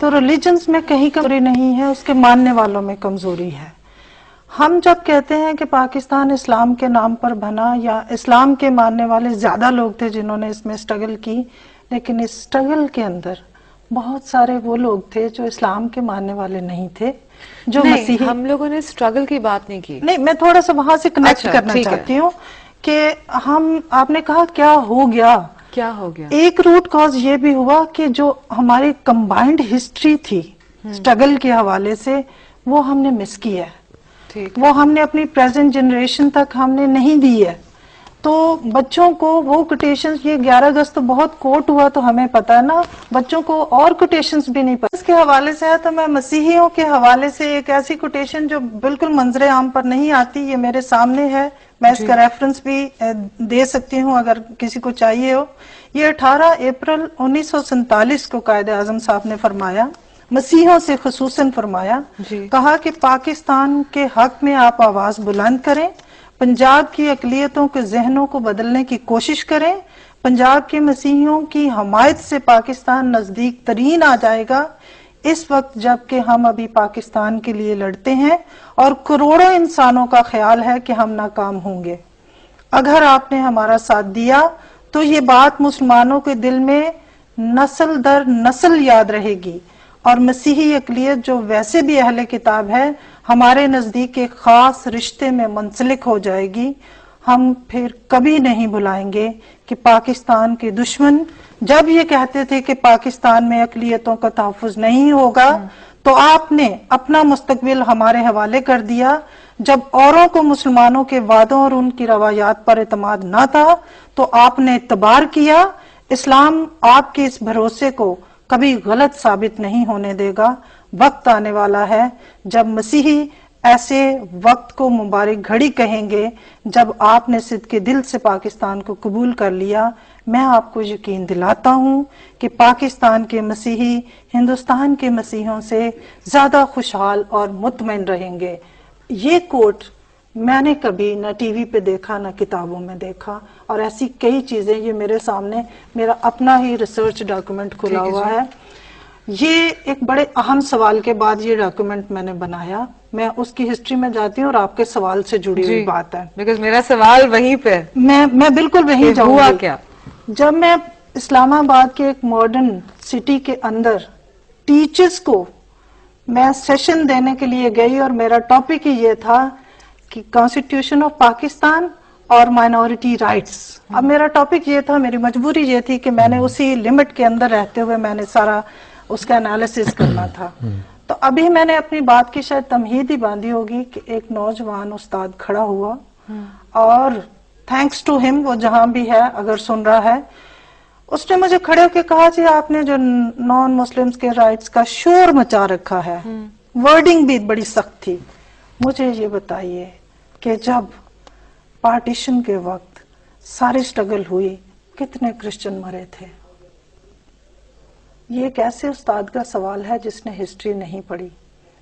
تو ریلیجنس میں کہیں کمزوری نہیں ہے، اس کے ماننے والوں میں کمزوری ہے. ہم جب کہتے ہیں کہ پاکستان اسلام کے نام پر بنا، یا اسلام کے ماننے والے زیادہ لوگ تھے جنہوں نے اس میں اسٹرگل کی، لیکن اس اسٹرگل کے اندر بہت سارے وہ لوگ تھے جو اسلام کے ماننے والے نہیں تھے، جو مسیحی. ہم لوگوں نے اسٹرگل کی بات نہیں کی. نہیں، میں تھوڑا سا وہاں سے کنیکٹ کرنا چاہتی ہوں کہ آپ نے کہا کیا ہو گیا. کیا ہو گیا؟ ایک روٹ کاز یہ بھی ہوا کہ جو ہماری کمبائنڈ ہسٹری تھی اسٹرگل کے حوالے سے، وہ ہم نے مس کی ہے. وہ ہم نے اپنی پریزنٹ جنریشن تک ہم نے نہیں دی ہے. تو بچوں کو وہ کوٹیشنز، یہ 11 اگست تو بہت کوٹ ہوا تو ہمیں پتا ہے نا، بچوں کو اور کوٹیشنز بھی نہیں پتا. اس کے حوالے سے ہے تو میں مسیحیوں کے حوالے سے ایک ایسی کوٹیشن جو بالکل منظر عام پر نہیں آتی، یہ میرے سامنے ہے، میں اس کا ریفرنس بھی دے سکتی ہوں اگر کسی کو چاہیے ہو. یہ 18 اپریل 1947 کو قائد اعظم صاحب نے فرمایا، مسیحوں سے خصوصاً فرمایا، کہا کہ پاکستان کے حق میں آپ آواز بلند کریں، پنجاب کی اقلیتوں کے ذہنوں کو بدلنے کی کوشش کریں، پنجاب کے مسیحیوں کی حمایت سے پاکستان نزدیک ترین آ جائے گا، اس وقت جب کہ ہم ابھی پاکستان کے لیے لڑتے ہیں اور کروڑوں انسانوں کا خیال ہے کہ ہم ناکام ہوں گے. اگر آپ نے ہمارا ساتھ دیا تو یہ بات مسلمانوں کے دل میں نسل در نسل یاد رہے گی، اور مسیحی اقلیت جو ویسے بھی اہل کتاب ہے ہمارے نزدیک ایک خاص رشتے میں منسلک ہو جائے گی. ہم پھر کبھی نہیں بھلائیں گے کہ پاکستان کے دشمن جب یہ کہتے تھے کہ پاکستان میں اقلیتوں کا تحفظ نہیں ہوگا تو آپ نے اپنا مستقبل ہمارے حوالے کر دیا. جب اوروں کو مسلمانوں کے وعدوں اور ان کی روایات پر اعتماد نہ تھا تو آپ نے اعتبار کیا. اسلام آپ کے اس بھروسے کو کبھی غلط ثابت نہیں ہونے دے گا. وقت آنے والا ہے جب مسیحی ایسے وقت کو مبارک گھڑی کہیں گے جب آپ نے صدقے دل سے پاکستان کو قبول کر لیا. میں آپ کو یقین دلاتا ہوں کہ پاکستان کے مسیحی ہندوستان کے مسیحیوں سے زیادہ خوشحال اور مطمئن رہیں گے. یہ کوٹ میں نے کبھی نہ ٹی وی پہ دیکھا نہ کتابوں میں دیکھا، اور ایسی کئی چیزیں، یہ میرے سامنے میرا اپنا ہی ریسرچ ڈاکومنٹ کھلا ہوا ہے. یہ ایک بڑے اہم سوال کے بعد یہ ڈاکومنٹ میں نے بنایا. میں اس کی ہسٹری میں جاتی ہوں اور آپ کے سوال سے جڑی ہوئی بات ہے، بیکاز میرا سوال وہیں پہ، میں بالکل وہیں جاؤں گی. کیا جب میں اسلام آباد کے ایک ماڈرن سٹی کے اندر ٹیچرز کو میں سیشن دینے کے لیے گئی، اور میرا ٹاپک ہی یہ تھا کہ کانسٹیٹیوشن آف پاکستان اور مائنورٹی رائٹس. اب میرا ٹاپک یہ تھا، میری مجبوری یہ تھی کہ میں نے اسی لمٹ کے اندر رہتے ہوئے میں نے سارا اس کا انالیسس کرنا تھا. تو ابھی میں نے اپنی بات کی شاید تمہید ہی باندھی ہوگی کہ ایک نوجوان استاد کھڑا ہوا، اور تھینکس ٹو ہم، وہ جہاں بھی ہے اگر سن رہا ہے، اس نے مجھے کھڑے ہو کے کہا جی آپ نے جو نان مسلمز کے رائٹس کا شور مچا رکھا ہے، ورڈنگ بھی بڑی سخت تھی. مجھے یہ بتائیے کہ جب پارٹیشن کے وقت ساری سٹرگل ہوئی کتنے کرسچن مرے تھے؟ یہ کیسے استاد کا سوال ہے جس نے ہسٹری نہیں پڑھی؟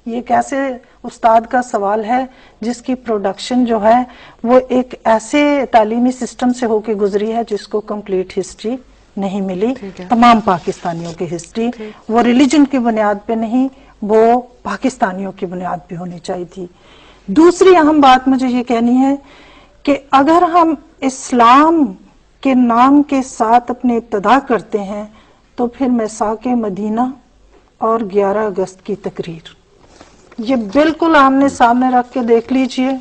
یہ کیسے استاد کا سوال ہے جس کی پروڈکشن جو ہے وہ ایک ایسے تعلیمی سسٹم سے ہو کے گزری ہے جس کو کمپلیٹ ہسٹری نہیں ملی؟ تمام پاکستانیوں کی ہسٹری وہ ریلیجن کی بنیاد پہ نہیں، وہ پاکستانیوں کی بنیاد پہ ہونی چاہیے تھی. دوسری اہم بات مجھے یہ کہنی ہے کہ اگر ہم اسلام کے نام کے ساتھ اپنی ابتدا کرتے ہیں تو پھر میثاق مدینہ اور 11 اگست کی تقریر یہ بالکل آمنے سامنے رکھ کے دیکھ لیجئے.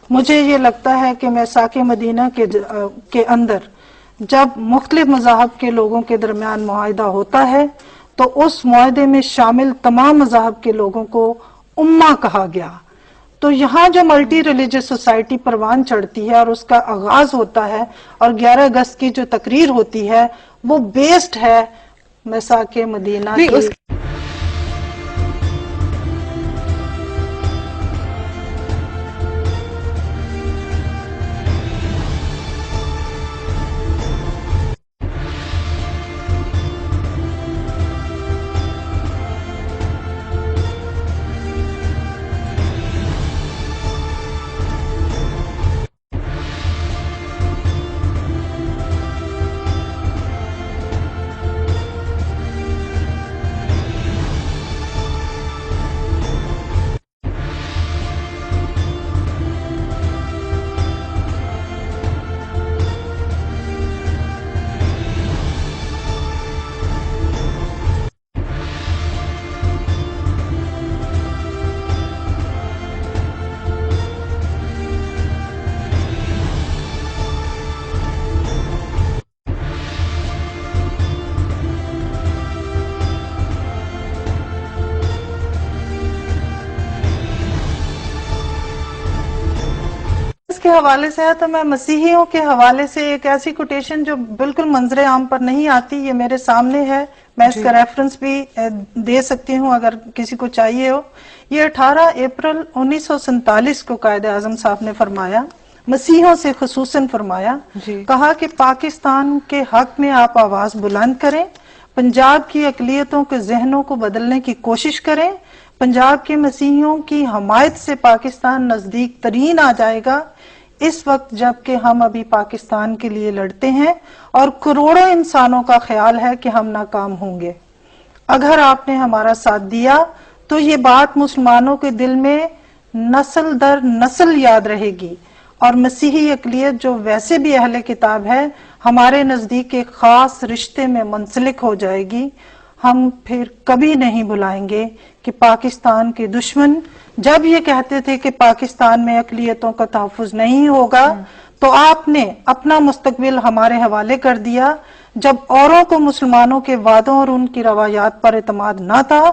مجھے یہ لگتا ہے کہ میثاق مدینہ کے اندر جب مختلف مذاہب کے لوگوں کے درمیان معاہدہ ہوتا ہے تو اس معاہدے میں شامل تمام مذاہب کے لوگوں کو امہ کہا گیا. تو یہاں جو ملٹی ریلیجس سوسائٹی پروان چڑھتی ہے اور اس کا آغاز ہوتا ہے اور 11 اگست کی جو تقریر ہوتی ہے وہ بیسڈ ہے میثاق مدینہ کی. کے حوالے سے ہے تو میں مسیحیوں کے حوالے سے ایک ایسی کوٹیشن جو بالکل منظر عام پر نہیں آتی، یہ میرے سامنے ہے، میں اس کا ریفرنس بھی دے سکتی ہوں اگر کسی کو چاہیے ہو۔ یہ 18 اپریل 1947 کو قائد اعظم صاحب نے فرمایا، مسیحیوں سے خصوصاً فرمایا، کہا کہ پاکستان کے حق میں آپ آواز بلند کریں، پنجاب کی اقلیتوں کے ذہنوں کو بدلنے کی کوشش کریں، پنجاب کے مسیحیوں کی حمایت سے پاکستان نزدیک ترین آ جائے گا، اس وقت جب کہ ہم ابھی پاکستان کے لیے لڑتے ہیں اور کروڑوں انسانوں کا خیال ہے کہ ہم ناکام ہوں گے۔ اگر آپ نے ہمارا ساتھ دیا تو یہ بات مسلمانوں کے دل میں نسل در نسل یاد رہے گی، اور مسیحی اقلیت جو ویسے بھی اہل کتاب ہے ہمارے نزدیک ایک خاص رشتے میں منسلک ہو جائے گی۔ ہم پھر کبھی نہیں بھلائیں گے کہ پاکستان کے دشمن جب یہ کہتے تھے کہ پاکستان میں اقلیتوں کا تحفظ نہیں ہوگا تو آپ نے اپنا مستقبل ہمارے حوالے کر دیا۔ جب اوروں کو مسلمانوں کے وعدوں اور ان کی روایات پر اعتماد نہ تھا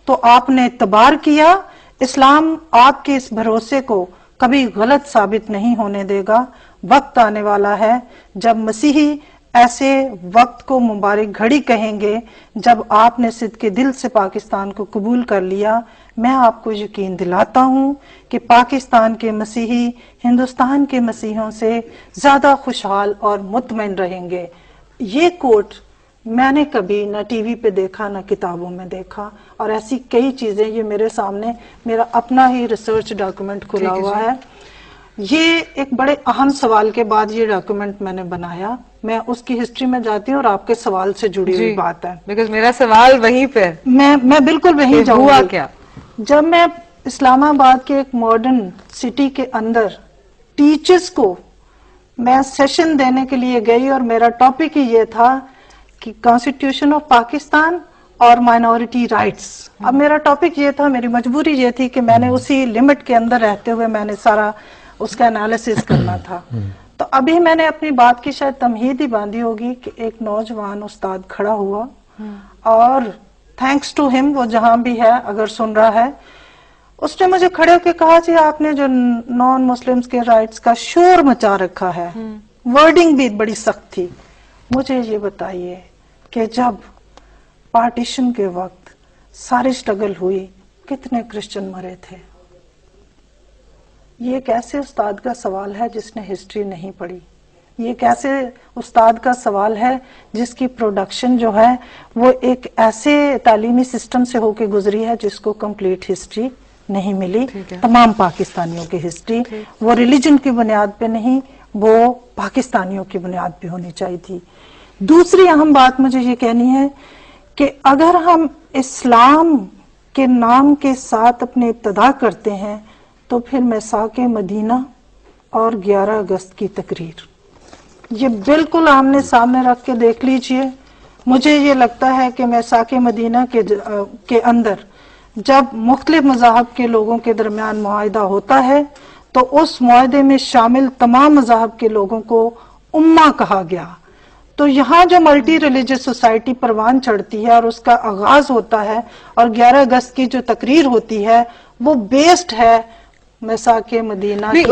تو آپ نے اعتبار کیا۔ اسلام آپ کے اس بھروسے کو کبھی غلط ثابت نہیں ہونے دے گا۔ وقت آنے والا ہے جب مسیحی ایسے وقت کو مبارک گھڑی کہیں گے جب آپ نے صدق دل سے پاکستان کو قبول کر لیا۔ میں آپ کو یقین دلاتا ہوں کہ پاکستان کے مسیحی ہندوستان کے مسیحیوں سے زیادہ خوشحال اور مطمئن رہیں گے۔ یہ کوٹ میں نے کبھی نہ ٹی وی پہ دیکھا نہ کتابوں میں دیکھا، اور ایسی کئی چیزیں یہ میرے سامنے میرا اپنا ہی ریسرچ ڈاکومنٹ کھلا ہوا ہے۔ یہ ایک بڑے اہم سوال کے بعد یہ ڈاکومنٹ میں نے بنایا، میں اس کی ہسٹری میں جاتی ہوں اور آپ کے سوال سے جڑی ہوئی بات ہے، بیکاز میرا سوال وہیں پہ میں بالکل وہیں جاؤں ہوا گی۔ کیا؟ جب میں اسلام آباد کے ایک ماڈرن سٹی کے اندر ٹیچرز کو میں سیشن دینے کے لیے گئی اور میرا ٹاپک ہی یہ تھا کہ کانسٹیٹیوشن آف پاکستان اور مائنورٹی رائٹس۔ اب میرا ٹاپک یہ تھا، میری مجبوری یہ تھی کہ میں نے اسی لمٹ کے اندر رہتے ہوئے میں نے سارا اس کا انالیسس کرنا تھا۔ تو ابھی میں نے اپنی بات کی شاید تمہید ہی باندھی ہوگی کہ ایک نوجوان استاد کھڑا ہوا اور تھینکس ٹو ہم، وہ جہاں بھی ہے اگر سن رہا ہے، اس نے مجھے کھڑے ہو کے کہا جی آپ نے جو نان مسلمز کے رائٹس کا شور مچا رکھا ہے، ورڈنگ بھی بڑی سخت تھی، مجھے یہ بتائیے کہ جب پارٹیشن کے وقت ساری سٹرگل ہوئی کتنے کرسچن مرے تھے؟ یہ ایک ایسے استاد کا سوال ہے جس نے ہسٹری نہیں پڑھی، یہ ایک ایسے استاد کا سوال ہے جس کی پروڈکشن جو ہے وہ ایک ایسے تعلیمی سسٹم سے ہو کے گزری ہے جس کو کمپلیٹ ہسٹری نہیں ملی، تمام پاکستانیوں کی ہسٹری، وہ ریلیجن کی بنیاد پہ نہیں، وہ پاکستانیوں کی بنیاد پہ ہونی چاہیے تھی۔ دوسری اہم بات مجھے یہ کہنی ہے کہ اگر ہم اسلام کے نام کے ساتھ اپنے ابتدا کرتے ہیں تو پھر میثاق مدینہ اور 11 اگست کی تقریر یہ بالکل آمنے سامنے رکھ کے دیکھ لیجئے۔ مجھے یہ لگتا ہے کہ میثاق مدینہ کے اندر جب مختلف مذاہب کے لوگوں کے درمیان معاہدہ ہوتا ہے تو اس معاہدے میں شامل تمام مذاہب کے لوگوں کو امہ کہا گیا۔ تو یہاں جو ملٹی ریلیجس سوسائٹی پروان چڑھتی ہے اور اس کا آغاز ہوتا ہے اور 11 اگست کی جو تقریر ہوتی ہے وہ بیسڈ ہے میثاق مدینہ کی